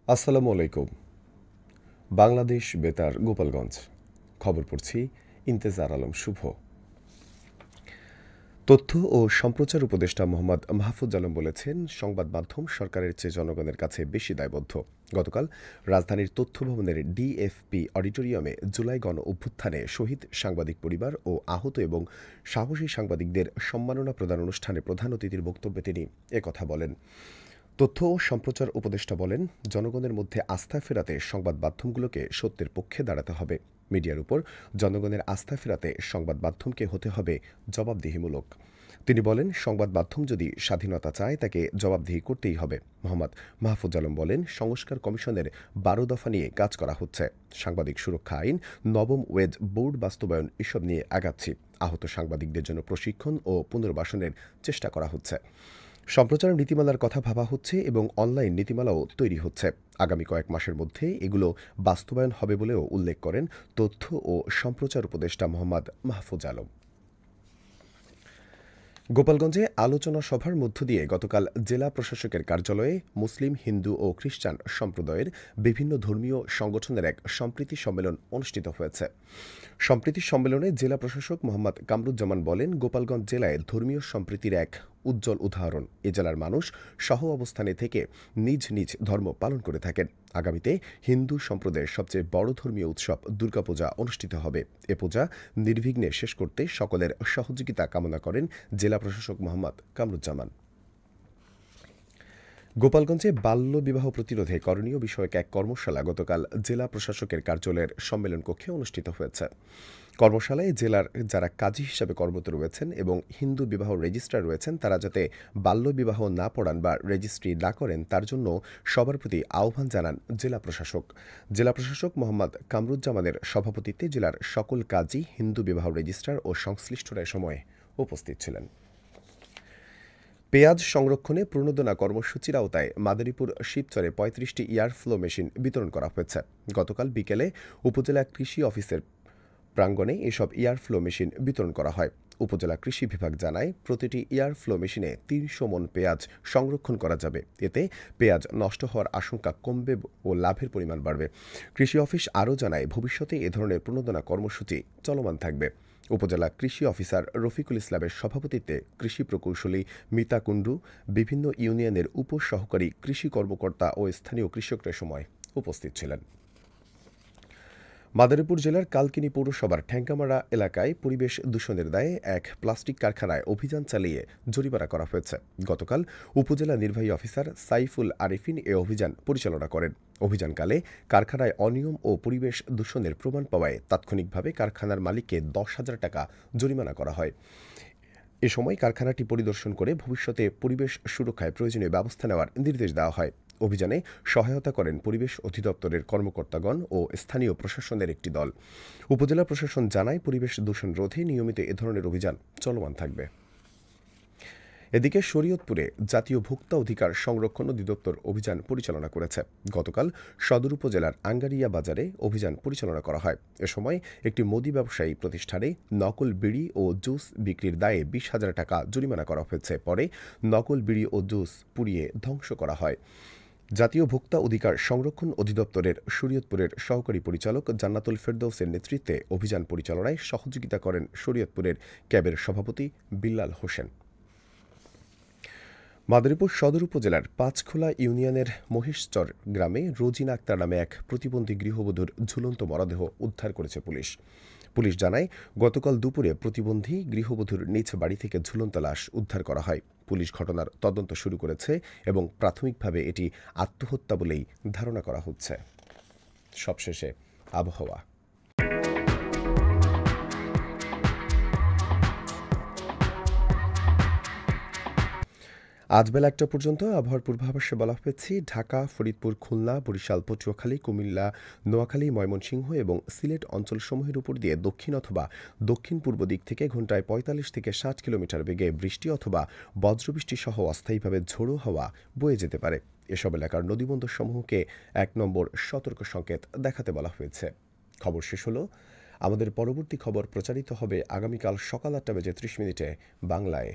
আসসালামু আলাইকুম। বাংলাদেশ বেতার গোপালগঞ্জ। খবর পড়ছি ইন্তেজার আলম শুভ। তথ্য ও সম্প্রচার উপদেষ্টা মোহাম্মদ মাহফুজ আলম বলেছেন, সংবাদ মাধ্যম সরকারের চেয়ে জনগণের কাছে বেশি দায়বদ্ধ। গতকাল রাজধানীর তথ্য ভবনের ডিএফপি অডিটোরিয়ামে জুলাই গণ অভ্যুত্থানে শহীদ সাংবাদিক পরিবার ও আহত এবং সাহসী সাংবাদিকদের সম্মাননা প্রদান অনুষ্ঠানে প্রধান অতিথির বক্তব্যে তিনি একথা বলেন। তথ্য ও সম্প্রচার উপদেষ্টা বলেন, জনগণের মধ্যে আস্থা ফেরাতে সংবাদ মাধ্যমগুলোকে সত্যের পক্ষে দাঁড়াতে হবে। মিডিয়ার উপর জনগণের আস্থা ফেরাতে সংবাদ মাধ্যমকে হতে হবে জবাবদিহিমূলক। তিনি বলেন, সংবাদ মাধ্যম যদি স্বাধীনতা চায় তাকে জবাবদিহি করতেই হবে। মোহাম্মদ মাহফুজ আলম বলেন, সংস্কার কমিশনের ১২ দফা নিয়ে কাজ করা হচ্ছে। সাংবাদিক সুরক্ষা আইন, নবম ওয়েজ বোর্ড বাস্তবায়ন এসব নিয়ে আগাচ্ছি। আহত সাংবাদিকদের জন্য প্রশিক্ষণ ও পুনর্বাসনের চেষ্টা করা হচ্ছে। সম্প্রচার নীতিমালার কথা ভাবা হচ্ছে এবং অনলাইন নীতিমালাও তৈরি হচ্ছে। আগামী কয়েক মাসের মধ্যে এগুলো বাস্তবায়ন হবে বলেও উল্লেখ করেন তথ্য ও সম্প্রচার উপদেষ্টা মোহাম্মদ মাহফুজ আলম। গোপালগঞ্জে আলোচনা সভার মধ্য দিয়ে গতকাল জেলা প্রশাসকের কার্যালয়ে মুসলিম, হিন্দু ও খ্রিস্টান সম্প্রদায়ের বিভিন্ন ধর্মীয় সংগঠনের এক সম্প্রীতি সম্মেলন অনুষ্ঠিত হয়েছে। সম্প্রীতি সম্মেলনে জেলা প্রশাসক মোহাম্মদ কামরুজ্জামান বলেন, গোপালগঞ্জ জেলায় ধর্মীয় সম্প্রীতির এক উজ্জ্বল উদাহরণ। এ জেলার মানুষ সহ অবস্থানে থেকে নিজ নিজ ধর্ম পালন করে থাকেন। আগামীতে হিন্দু সম্প্রদায়ের সবচেয়ে বড় ধর্মীয় উৎসব দুর্গাপূজা অনুষ্ঠিত হবে। এ পূজা নির্বিঘ্নে শেষ করতে সকলের সহযোগিতা কামনা করেন জেলা প্রশাসক মোহাম্মদ কামরুজ্জামান। গোপালগঞ্জে বাল্যবিবাহ প্রতিরোধে করণীয় বিষয়ক এক কর্মশালা গতকাল জেলা প্রশাসকের কার্যালয়ের সম্মেলন কক্ষে অনুষ্ঠিত হয়েছে। কর্মশালায় জেলার যারা কাজী হিসাবে কর্মরত রয়েছেন এবং হিন্দু বিবাহ রেজিস্ট্রার রয়েছেন তারা যাতে বাল্যবিবাহ না পড়ান বা রেজিস্ট্রি না করেন তার জন্য সবার প্রতি আহ্বান জানান জেলা প্রশাসক। জেলা প্রশাসক মোহাম্মদ কামরুজ্জামানের সভাপতিত্বে জেলার সকল কাজী, হিন্দু বিবাহ রেজিস্ট্রার ও সংশ্লিষ্টরা এ সময় উপস্থিত ছিলেন। পেঁয়াজ সংরক্ষণে প্রণোদনা কর্মসূচির আওতায় মাদারীপুর শিবচরে ৩৫টি এয়ারফ্লো মেশিন বিতরণ করা হয়েছে। গতকাল বিকেলে উপজেলা কৃষি অফিসের প্রাঙ্গণে এসব এয়ারফ্লো মেশিন বিতরণ করা হয়। উপজেলা কৃষি বিভাগ জানায়, প্রতিটি এয়ারফ্লো মেশিনে ৩০০ মন পেঁয়াজ সংরক্ষণ করা যাবে। এতে পেঁয়াজ নষ্ট হওয়ার আশঙ্কা কমবে ও লাভের পরিমাণ বাড়বে। কৃষি অফিস আরও জানায়, ভবিষ্যতে এ ধরনের প্রণোদনা কর্মসূচি চলমান থাকবে। উপজেলা কৃষি অফিসার রফিকুল ইসলামের সভাপতিত্বে কৃষি প্রকৌশলী মিতা কুণ্ডু, বিভিন্ন ইউনিয়নের উপসহকারী কৃষি কর্মকর্তা ও স্থানীয় কৃষকরা সময় উপস্থিত ছিলেন। মাদারীপুর জেলার কালকিনি পৌরসভার ঠ্যাঙ্কামারা এলাকায় পরিবেশ দূষণের দায়ে এক প্লাস্টিক কারখানায় অভিযান চালিয়ে জরিমানা করা হয়েছে। গতকাল উপজেলা নির্বাহী অফিসার সাইফুল আরিফিন এ অভিযান পরিচালনা করেন। অভিযানকালে কারখানায় অনিয়ম ও পরিবেশ দূষণের প্রমাণ পাওয়ায় তাৎক্ষণিকভাবে কারখানার মালিককে ১০,০০০ টাকা জরিমানা করা হয়। এ সময় কারখানাটি পরিদর্শন করে ভবিষ্যতে পরিবেশ সুরক্ষায় প্রয়োজনীয় ব্যবস্থা নেওয়ার নির্দেশ দেওয়া হয়। অভিযানে সহায়তা করেন পরিবেশ অধিদপ্তরের কর্মকর্তাগণ ও স্থানীয় প্রশাসনের একটি দল। উপজেলা প্রশাসন জানায়, পরিবেশ দূষণ রোধে নিয়মিত এ ধরনের অভিযান চলমান থাকবে। এদিকে শরীয়তপুরে জাতীয় ভোক্তা অধিকার সংরক্ষণ অধিদপ্তর অভিযান পরিচালনা করেছে। গতকাল সদর উপজেলার আঙ্গারিয়া বাজারে অভিযান পরিচালনা করা হয়। এ সময় একটি মুদি ব্যবসায়ী প্রতিষ্ঠানে নকল বিড়ি ও জুস বিক্রির দায়ে ২০,০০০ টাকা জরিমানা করা হয়েছে। পরে নকল বিড়ি ও জুস পুড়িয়ে ধ্বংস করা হয়। জাতীয় ভোক্তা অধিকার সংরক্ষণ অধিদপ্তরের শরীয়তপুরের সহকারী পরিচালক জান্নাতুল ফেরদৌসের নেতৃত্বে অভিযান পরিচালনায় সহযোগিতা করেন শরীয়তপুরের ক্যাবের সভাপতি বিল্লাল হোসেন। মাদারীপুর সদর উপজেলার পাঁচখোলা ইউনিয়নের মহেশচর গ্রামে রোজিনা আক্তার নামে এক প্রতিবন্ধী গৃহবধূর ঝুলন্ত মরদেহ উদ্ধার করেছে পুলিশ। পুলিশ জানায়, গতকাল দুপুরে প্রতিবন্ধী গৃহবধূর নিজ বাড়ি থেকে ঝুলন্ত লাশ উদ্ধার করা হয়। পুলিশ ঘটনার তদন্ত শুরু করেছে এবং প্রাথমিকভাবে এটি আত্মহত্যা বলেই ধারণা করা হচ্ছে। সবশেষে আবহাওয়া। আজ বেলা ১টা পর্যন্ত আবহাওয়ার পূর্বাভাসে বলা হয়েছে, ঢাকা, ফরিদপুর, খুলনা, বরিশাল, পটুয়াখালী, কুমিল্লা, নোয়াখালী, ময়মনসিংহ এবং সিলেট অঞ্চলসমূহের উপর দিয়ে দক্ষিণ অথবা দক্ষিণ পূর্ব দিক থেকে ঘণ্টায় ৪৫ থেকে ৬০ কিলোমিটার বেগে বৃষ্টি অথবা বজ্রবৃষ্টি সহ অস্থায়ীভাবে ঝোড়ো হাওয়া বয়ে যেতে পারে। এসব এলাকার নদীবন্দরসমূহকে ১ নম্বর সতর্ক সংকেত দেখাতে বলা হয়েছে। খবর শেষ হলো। আমাদের পরবর্তী খবর প্রচারিত হবে আগামীকাল সকাল ৮টা বেজে ৩০ মিনিটে বাংলায়।